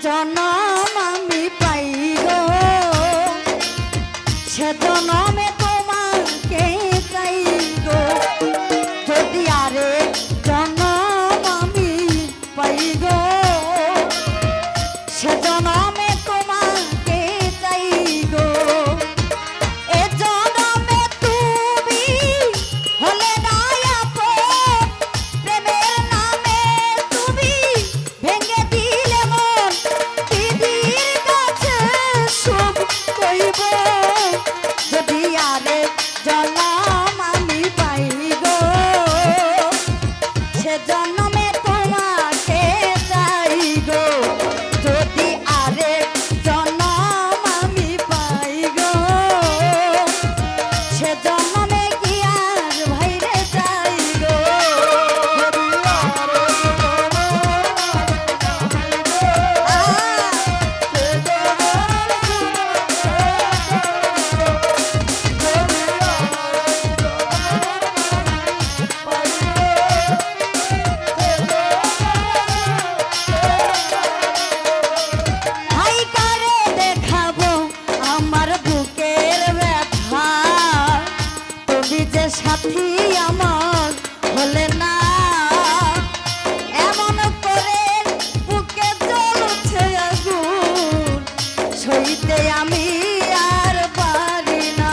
জনম আমি পাই গো, সে জনমে তোমাকে চাই গো। যদি আরে জনম আমি পাই গো, সে জনমে তোমাকে চাই গো। এ জনমে তুমি হলে না আপন, প্রেমের নামে তুমি ভেঙে দিলে মন। দিদির কাছে সব কইব, যদি আরে জনম আমি পাই গো, সে জনমে তোমাকে চাই গো। যদি আরে জনম আমি পাই গো, সে জনমে কি আর ভাইরে চাই গো। হাই কারে দেখাবো আমার বুকের ব্যথা, তুমি যে সাথী আমার হলে না। এমন করে বুকে জ্বলছে আগুন, সইতে আমি আর পারি না।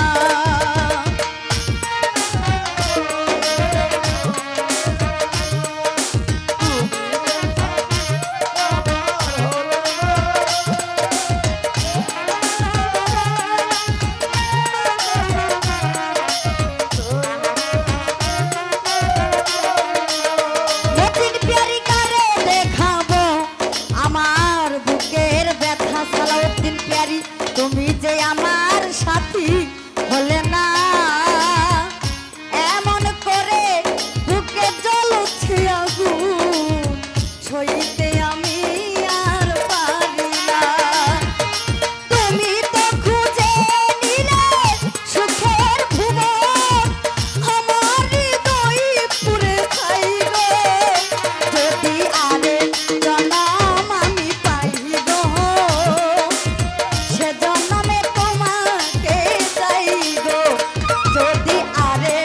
নতুন প্যারি কারে দেখাবো আমার বুকের ব্যথা, সালাউদ্দিন প্যারি তুমি যে আমার সাথী হলে না। এমন করে বুকে জ্বলছে আগুন, সইতে আমি আর পারি না। তুমি তো খুঁজে নিলে সুখের ভুবন, আমার হৃদয় পুরে খাই গো। যদি আরে জনম আমি পাই গো, সে জনমে তোমাকে চাই গো। যদি আরে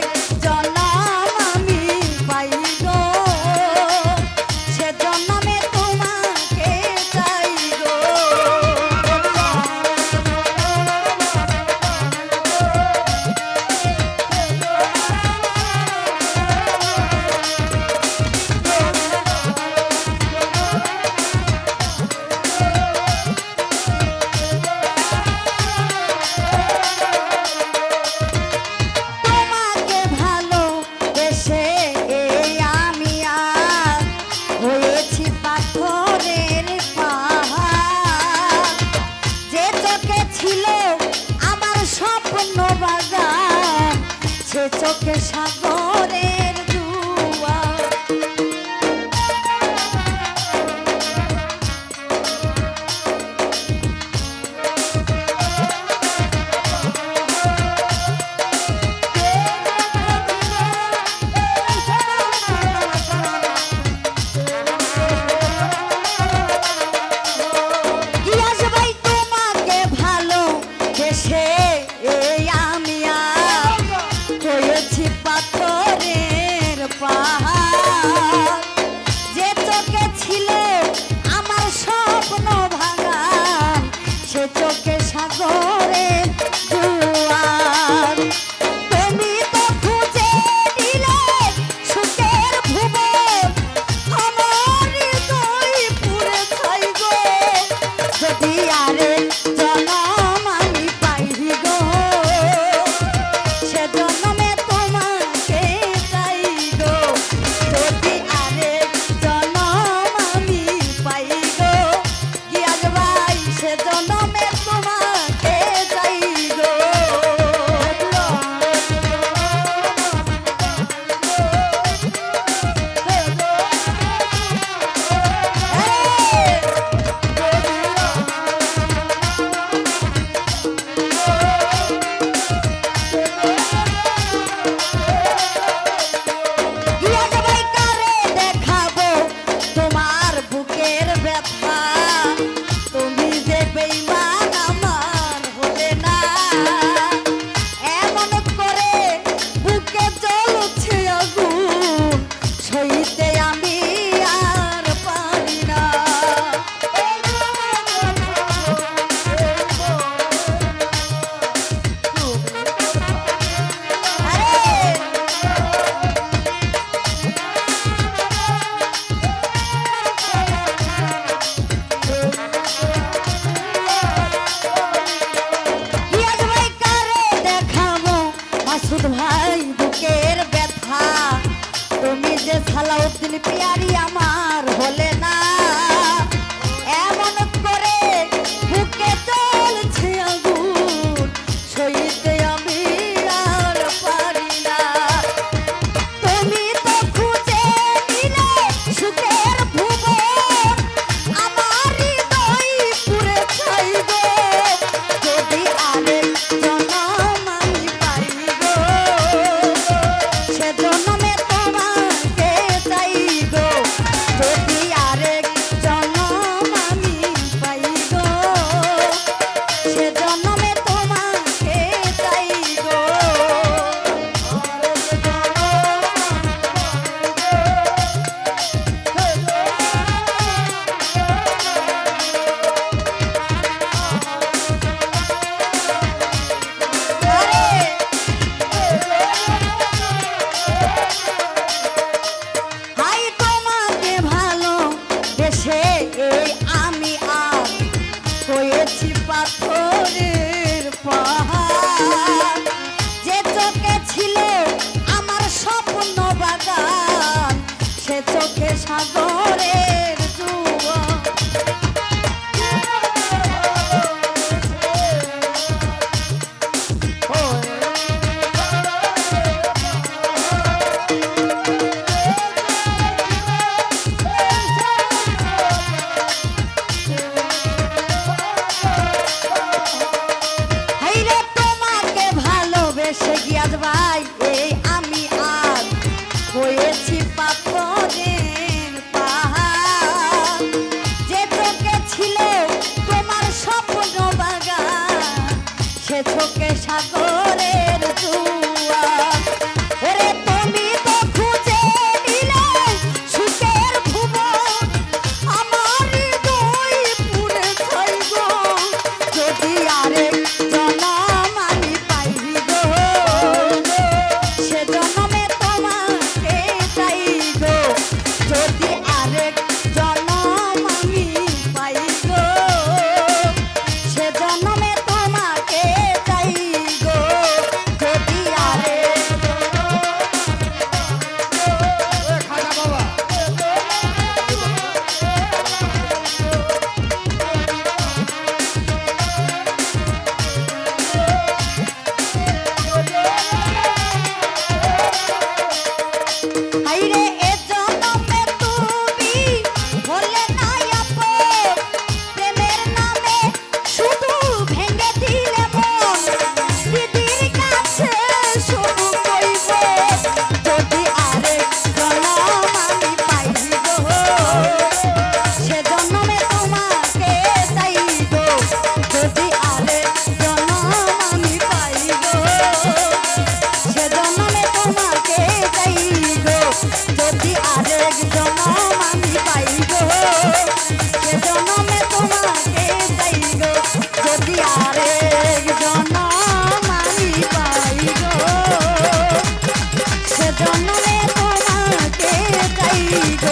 জনম আমি পাই গো, সে জনমে তোমাকে চাই গো। তোমাকে ভালোবেসে এই আমি আজ হয়েছি পাথরের পাহাড়। যে চোখে ছিল আমার স্বপ্ন বাগান, সে চোখে সাগরের জোয়ার। গিয়াস ভাই তোমাকে ভালোবেসে এই আমি আজ হয়েছি পাথর শোকে সাগরের জোয়ার ওরে তুমি তো খুঁজে নিলে সুখের ভুবন আমার হৃদয় পুরে ছাই গো যদি আরেক জনম আমি পাই গো সে জনমে তোমাকে চাই গো যদি আরেক জনম আমি পাই গো সে জনমে তোমাকে চাই গো যদি আরেক খাজা বাবা হাইরে এ জনমে তুমি হলে না আপন প্রেমের নামে শুধু ভেঙে দিলে মন দিদির কাছে শুধু কইব যদি আরেক জনম আমি পাই গো সে জনমে তোমাকে চাইব যদি আরেক জনম আমি পাই গো সে জনমে তোমাকে চাইব যদি আরেক জনম আমি পাই গো সে জনমে তোমাকে চাইব যদি আরেক জনম আমি পাই গো সে জনমে তোমাকে চাইব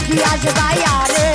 কি আজ ভাই আরে